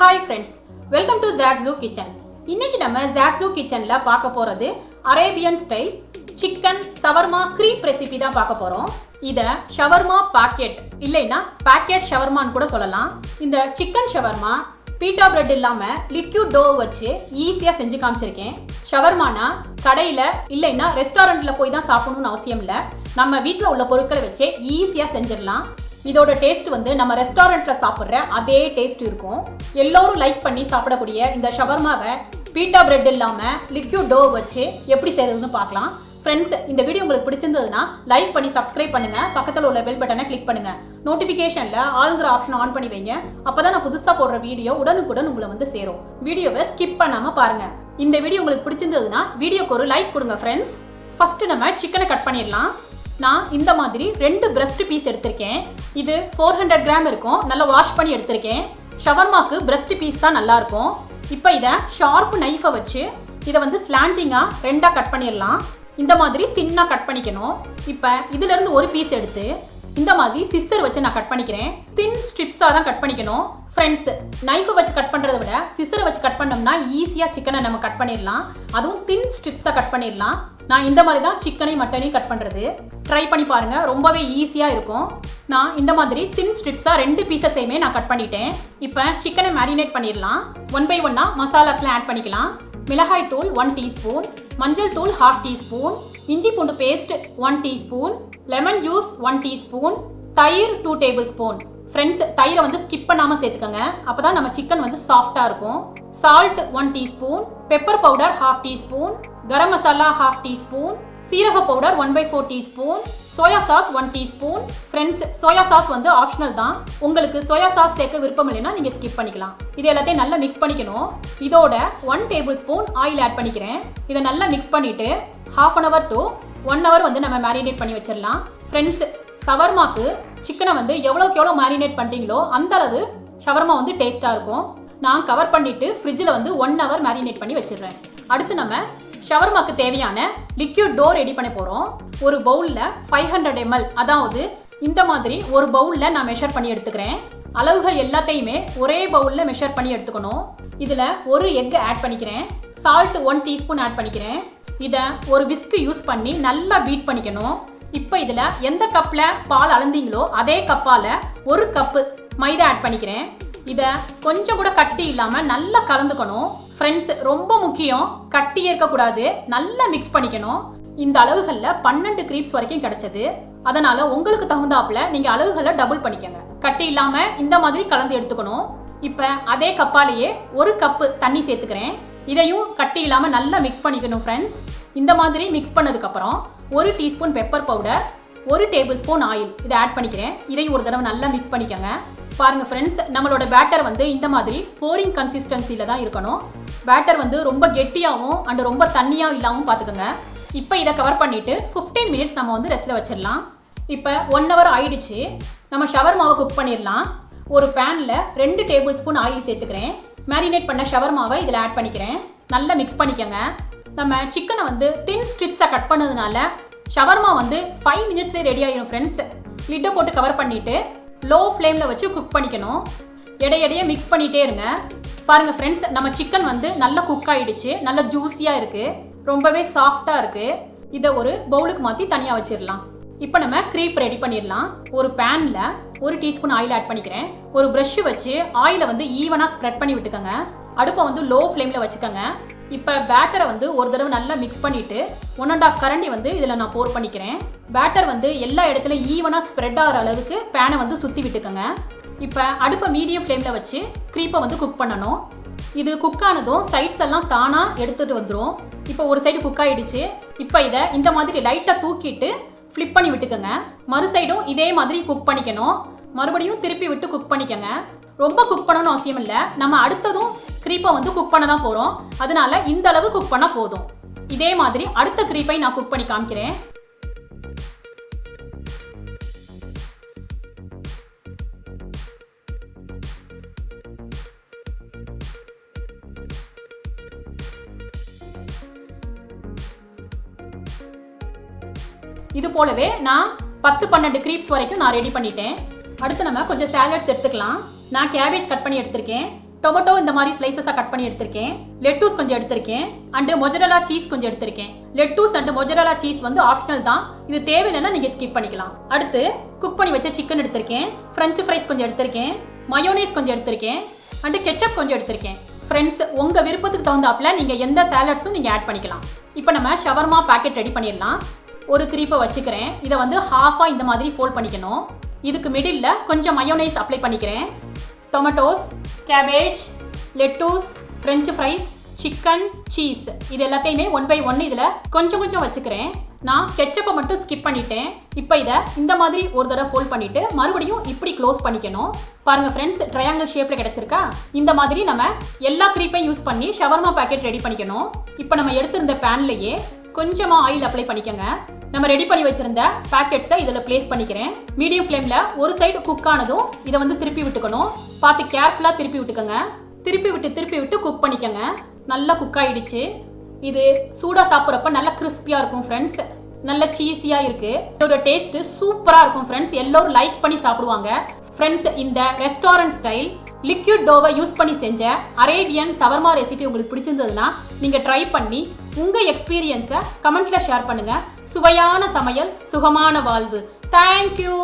Hi friends, welcome to Zaag Zoog Kitchen. இன்னைக்கு நம்ம Zaag Zoog Kitchenல பார்க்க போறது Arabian style Chicken Shawarma Crepe recipe தான் பார்க்க போறோம். இத shawarma packet இல்லைனா packet shawarma ன்னு கூட சொல்லலாம். இந்த chicken shawarma பீட்டா பிரெட் இல்லாம லிக்விட் டோ வச்சு ஈஸியா செஞ்சு காமிச்சிருக்கேன். ஷவர்மானா கடையில இல்லைனா ரெஸ்டாரண்ட்ல போய் தான் சாப்பிடணும்னு அவசியம் இல்ல. நம்ம வீட்ல உள்ள பொருட்களை வச்சு ஈஸியா செஞ்சிடலாம். இதோட டேஸ்ட் வந்து நம்ம ரெஸ்டாரண்ட்ல சாப்பிடுற அதே டேஸ்ட் இருக்கும். எல்லாரும் லைக் பண்ணி சாப்பிடக்கூடிய இந்த ஷவர்மாவை பீட்டா பிரெட் இல்லாம லிக்விட் டோ வச்சு எப்படி செய்யறதுன்னு பார்க்கலாம். ஃப்ரெண்ட்ஸ், இந்த வீடியோ உங்களுக்கு பிடிச்சிருந்ததுன்னா லைக் பண்ணி சப்ஸ்கிரைப் பண்ணுங்க, பக்கத்துல உள்ள பெல் பட்டனை கிளிக் பண்ணுங்க, நோட்டிபிகேஷன்ல ஆல்ங்கிற ஆப்ஷன் ஆன் பண்ணி வைங்க. அப்பதான் நான் புதுசா போடுற வீடியோ உடனுக்குடன் உங்களை வந்து சேரும். வீடியோவை ஸ்கிப் பண்ணாம பாருங்க. இந்த வீடியோ உங்களுக்கு பிடிச்சிருந்ததுன்னா வீடியோக்கு ஒரு லைக் கொடுங்க ஃப்ரெண்ட்ஸ். ஃபர்ஸ்ட் நம்ம சிக்கனை கட் பண்ணிடலாம். நான் இந்த மாதிரி 2 பிரஸ்ட் பீஸ் எடுத்திருக்கேன். இது 400 கிராம் இருக்கும். நல்லா வாஷ் பண்ணி எடுத்திருக்கேன். ஷவர்மாக்கு பிரஸ்ட் பீஸ் தான் நல்லா இருக்கும். இப்போ இதை ஷார்ப் நைஃபை வச்சு இதை வந்து ஸ்லாண்டிங்கா 2ஆ கட் பண்ணிடலாம். இந்த மாதிரி தின்னா கட் பண்ணிக்கணும். இப்போ இதுல இருந்து ஒரு பீஸ் எடுத்து இந்த மாதிரி சிஸ்ஸர் வச்சு நான் கட் பண்ணிக்கிறேன். தின் ஸ்ட்ரிப்ஸாக தான் கட் பண்ணிக்கணும். ஃப்ரெண்ட்ஸ், நைஃபை வச்சு கட் பண்ணுறதை விட சிஸ்ஸரை வச்சு கட் பண்ணோம்னா ஈஸியாக சிக்கனை நம்ம கட் பண்ணிடலாம். அதுவும் தின் ஸ்ட்ரிப்ஸாக கட் பண்ணிடலாம். நான் இந்த மாதிரி தான் சிக்கனையும் மட்டனையும் கட் பண்ணுறது. ட்ரை பண்ணி பாருங்க, ரொம்பவே ஈஸியாக இருக்கும். நான் இந்த மாதிரி தின் ஸ்ட்ரிப்ஸாக 2 பீசஸையுமே நான் கட் பண்ணிட்டேன். இப்போ சிக்கனை மேரினேட் பண்ணிடலாம். 1 by 1 மசாலாஸ்லாம் ஆட் பண்ணிக்கலாம். மிளகாய் தூள் 1 டீஸ்பூன், மஞ்சள் தூள் 1/2 டீஸ்பூன், இஞ்சி பூண்டு paste 1 teaspoon, lemon juice 1 teaspoon, தயிர் 2 டேபிள் ஸ்பூன். ஃப்ரெண்ட்ஸ், தயிரை வந்து ஸ்கிப் பண்ணாமல் சேர்த்துக்கோங்க, அப்போ தான் நம்ம சிக்கன் வந்து சாஃப்டாக இருக்கும். Salt 1 teaspoon, pepper powder 1/2 teaspoon, garam masala 1/2 teaspoon, சீரக powder 1/4 teaspoon, soya sauce 1 teaspoon. Friends, soya sauce வந்து ஆப்ஷனல் தான். உங்களுக்கு சோயா சாஸ் சேர்க்க விருப்பம் இல்லைன்னா நீங்கள் ஸ்கிப் பண்ணிக்கலாம். இது எல்லாத்தையும் நல்லா மிக்ஸ் பண்ணிக்கணும். இதோட 1 டேபிள் ஸ்பூன் ஆயில் ஆட் பண்ணிக்கிறேன். இதை நல்லா மிக்ஸ் பண்ணிவிட்டு 1/2 hour to 1 hour வந்து நம்ம மேரினேட் பண்ணி வச்சிடலாம். ஃப்ரெண்ட்ஸ், ஷவர்மாக்கு சிக்கனை வந்து எவ்வளோக்கு எவ்வளோ மேரினேட் பண்ணுறீங்களோ அந்த அளவு ஷவர்மா வந்து டேஸ்ட்டாக இருக்கும். நான் கவர் பண்ணிவிட்டு ஃப்ரிட்ஜில் வந்து 1 hour மேரினேட் பண்ணி வச்சிடுறேன். அடுத்து நம்ம ஷவர்மாக்கு தேவையான லிக்விட் டோ ரெடி பண்ண போகிறோம். ஒரு பவுலில் 500 ml, அதாவது இந்த மாதிரி ஒரு பவுலில் நான் மெஷர் பண்ணி எடுத்துக்கிறேன். அளவுகள் எல்லாத்தையுமே ஒரே பவுலில் மெஷர் பண்ணி எடுத்துக்கணும். இதில் ஒரு எக் ஆட் பண்ணிக்கிறேன். சால்ட் 1 டீஸ்பூன் ஆட் பண்ணிக்கிறேன். இதை ஒரு விஸ்க் யூஸ் பண்ணி நல்லா பீட் பண்ணிக்கணும். இப்போ இதில் எந்த கப்பில் பால் அளந்தீங்களோ அதே கப்பால் 1 கப்பு மைதா ஆட் பண்ணிக்கிறேன். இதை கொஞ்சம் கூட கட்டி இல்லாமல் நல்லா கலந்துக்கணும். ஃப்ரெண்ட்ஸ், ரொம்ப முக்கியம், கட்டியே இருக்கக்கூடாது, நல்லா மிக்ஸ் பண்ணிக்கணும். இந்த அளவுகளில் 12 கிரீப்ஸ் வரைக்கும் கிடைச்சது. அதனால உங்களுக்கு தகுந்தாப்புல நீங்கள் அளவுகளை டபுள் பண்ணிக்கோங்க. கட்டி இல்லாமல் இந்த மாதிரி கலந்து எடுத்துக்கணும். இப்போ அதே கப்பாலேயே 1 கப்பு தண்ணி சேர்த்துக்கிறேன். இதையும் கட்டி இல்லாமல் நல்லா மிக்ஸ் பண்ணிக்கணும். ஃப்ரெண்ட்ஸ், இந்த மாதிரி மிக்ஸ் பண்ணதுக்கப்புறம் 1 teaspoon pepper powder, 1 table spoon oil இதை ஆட் பண்ணிக்கிறேன். இதையும் ஒரு தடவை நல்லா மிக்ஸ் பண்ணிக்கோங்க. பாருங்க ஃப்ரெண்ட்ஸ், நம்மளோட பேட்டர் வந்து இந்த மாதிரி போரிங் கன்சிஸ்டன்சியில் தான் இருக்கணும். பேட்டர் வந்து ரொம்ப கெட்டியாகவும் அண்ட் ரொம்ப தண்ணியாக இல்லாமல் பார்த்துக்கோங்க. இப்போ இதை கவர் பண்ணிவிட்டு 15 மினிட்ஸ் நம்ம வந்து ரெஸ்ட்டில் வச்சிடலாம். இப்போ 1 hour ஆயிடுச்சு. நம்ம ஷவர்மாவை குக் பண்ணிடலாம். ஒரு பேனில் 2 டேபிள் ஸ்பூன் ஆயில் சேர்த்துக்கிறேன். மேரினேட் பண்ண ஷவர்மாவை இதில் ஆட் பண்ணிக்கிறேன். நல்லா மிக்ஸ் பண்ணிக்கோங்க. நம்ம சிக்கனை வந்து தின் ஸ்ட்ரிப்ஸாக கட் பண்ணதுனால ஷவர்மா வந்து 5 மினிட்ஸ்லேயே ரெடி ஆகிடும். ஃப்ரெண்ட்ஸ், லிட்டை போட்டு கவர் பண்ணிவிட்டு லோ ஃப்ளேமில் வச்சு குக் பண்ணிக்கணும். இடையிடையே மிக்ஸ் பண்ணிகிட்டே இருங்க. பாருங்கள் ஃப்ரெண்ட்ஸ், நம்ம சிக்கன் வந்து நல்லா குக் ஆகிடுச்சு. நல்லா ஜூஸியாக இருக்குது, ரொம்பவே சாஃப்டாக இருக்குது. இதை ஒரு பவுலுக்கு மாற்றி தனியாக வச்சிடலாம். இப்போ நம்ம க்ரீப் ரெடி பண்ணிடலாம். ஒரு பேனில் 1 டீஸ்பூன் ஆயில் ஆட் பண்ணிக்கிறேன். ஒரு ப்ரஷ் வச்சு ஆயிலை வந்து ஈவனாக ஸ்ப்ரெட் பண்ணி விட்டுக்கோங்க. அடுப்பை வந்து லோ ஃப்ளேமில் வச்சுக்கோங்க. இப்போ பேட்டரை வந்து ஒரு தடவை நல்லா மிக்ஸ் பண்ணிவிட்டு 1.5 கரண்டி வந்து இதில் நான் போர் பண்ணிக்கிறேன். பேட்டர் வந்து எல்லா இடத்துலையும் ஈவனாக ஸ்ப்ரெட் ஆகிற அளவுக்கு பேனை வந்து சுற்றி விட்டுக்கோங்க. இப்போ அடுப்பை மீடியம் ஃப்ளேமில் வச்சு க்ரீப்பை வந்து குக் பண்ணணும். இது குக் ஆனதும் சைட்ஸ் எல்லாம் தானாக எடுத்துகிட்டு வந்துடும். இப்போ ஒரு சைடு குக் ஆகிடுச்சு. இப்போ இதை இந்த மாதிரி லைட்டாக தூக்கிட்டு ஃப்ளிப் பண்ணி விட்டுக்கோங்க. மறு சைடும் இதே மாதிரி குக் பண்ணிக்கணும். மறுபடியும் திருப்பி விட்டு குக் பண்ணிக்கோங்க. ரொம்ப குக் பண்ணணும்னு அவசியம் இல்லை. நம்ம அடுத்ததும் க்ரீப்பை வந்து குக் பண்ண தான் போகிறோம். அதனால இந்த அளவு குக் பண்ணால் போதும். இதே மாதிரி அடுத்த க்ரீப்பை நான் குக் பண்ணி காமிக்கிறேன். இது போலவே நான் 10-12 கிரீப்ஸ் வரைக்கும் நான் ரெடி பண்ணிட்டேன். அடுத்து நம்ம கொஞ்சம் சாலட்ஸ் எடுத்துக்கலாம். நான் கேபேஜ் கட் பண்ணி எடுத்திருக்கேன். டொமேட்டோ இந்த மாதிரி ஸ்லைசஸாக கட் பண்ணி எடுத்திருக்கேன். லெட்டூஸ் கொஞ்சம் எடுத்திருக்கேன். அண்டு மொஜரலா சீஸ் கொஞ்சம் எடுத்திருக்கேன். லெட்டூஸ் அண்டு மொஜரலா சீஸ் வந்து ஆப்ஷனல் தான், இது தேவையில்லைன்னா நீங்கள் ஸ்கிப் பண்ணிக்கலாம். அடுத்து குக் பண்ணி வச்ச சிக்கன் எடுத்திருக்கேன். ஃப்ரெஞ்ச் ஃப்ரைஸ் கொஞ்சம் எடுத்திருக்கேன். மயோனைஸ் கொஞ்சம் எடுத்திருக்கேன். அண்டு கெச்சப் கொஞ்சம் எடுத்திருக்கேன். ஃப்ரெண்ட்ஸ், உங்கள் விருப்பத்துக்கு தகுந்தாப்புல நீங்கள் எந்த சாலட்ஸும் நீங்கள் ஆட் பண்ணிக்கலாம். இப்போ நம்ம ஷவர்மா பேக்கெட் ரெடி பண்ணிடலாம். ஒரு கிரீப்பை வச்சுக்கிறேன். இதை வந்து ஹாஃபாக இந்த மாதிரி ஃபோல்ட் பண்ணிக்கணும். இதுக்கு மிடில் கொஞ்சம் மயோனைஸ் அப்ளை பண்ணிக்கிறேன். Tomatoes, cabbage, lettuce, French fries, chicken, cheese இது எல்லாத்தையுமே 1 by 1 இதில் கொஞ்சம் கொஞ்சம் வச்சுக்கிறேன். நான் கெச்சப்பை மட்டும் ஸ்கிப் பண்ணிட்டேன். இப்போ இதை இந்த மாதிரி ஒரு தடவை ஃபோல்ட் பண்ணிவிட்டு மறுபடியும் இப்படி க்ளோஸ் பண்ணிக்கணும். பாருங்கள் ஃப்ரெண்ட்ஸ், ட்ரையாங்கிள் ஷேப்பில் கிடச்சிருக்கா? இந்த மாதிரி நம்ம எல்லா க்ரீப்பையும் யூஸ் பண்ணி ஷவர்மா பேக்கெட் ரெடி பண்ணிக்கணும். இப்போ நம்ம எடுத்திருந்த பேன்லேயே கொஞ்சமாக ஆயில் அப்ளை பண்ணிக்கோங்க. நம்ம ரெடி பண்ணி வச்சிருந்த பேக்கெட்ஸை இதில் பிளேஸ் பண்ணிக்கிறேன். மீடியம் ஃப்ளேமில் ஒரு சைடு குக் ஆனதும் இதை வந்து திருப்பி விட்டுக்கணும். பார்த்து கேர்ஃபுல்லாக திருப்பி விட்டுக்கோங்க. திருப்பி விட்டு குக் பண்ணிக்கோங்க. நல்லா குக் ஆகிடுச்சு. இது சூடாக சாப்பிட்றப்ப நல்லா கிறிஸ்பியாக இருக்கும் ஃப்ரெண்ட்ஸ். நல்ல சீஸியாக இருக்குது. இதோட டேஸ்ட்டு சூப்பராக இருக்கும் ஃப்ரெண்ட்ஸ். எல்லோரும் லைக் பண்ணி சாப்பிடுவாங்க. ஃப்ரெண்ட்ஸ், இந்த ரெஸ்டாரண்ட் ஸ்டைல் லிக்விட் டோவை யூஸ் பண்ணி செஞ்ச அரேபியன் ஷவர்மா ரெசிபி உங்களுக்கு பிடிச்சிருந்ததுன்னா நீங்கள் ட்ரை பண்ணி உங்கள் எக்ஸ்பீரியன்ஸை கமெண்ட்டில் ஷேர் பண்ணுங்கள். சுவையான சமையல், சுகமான வாழ்வு. தேங்க்யூ.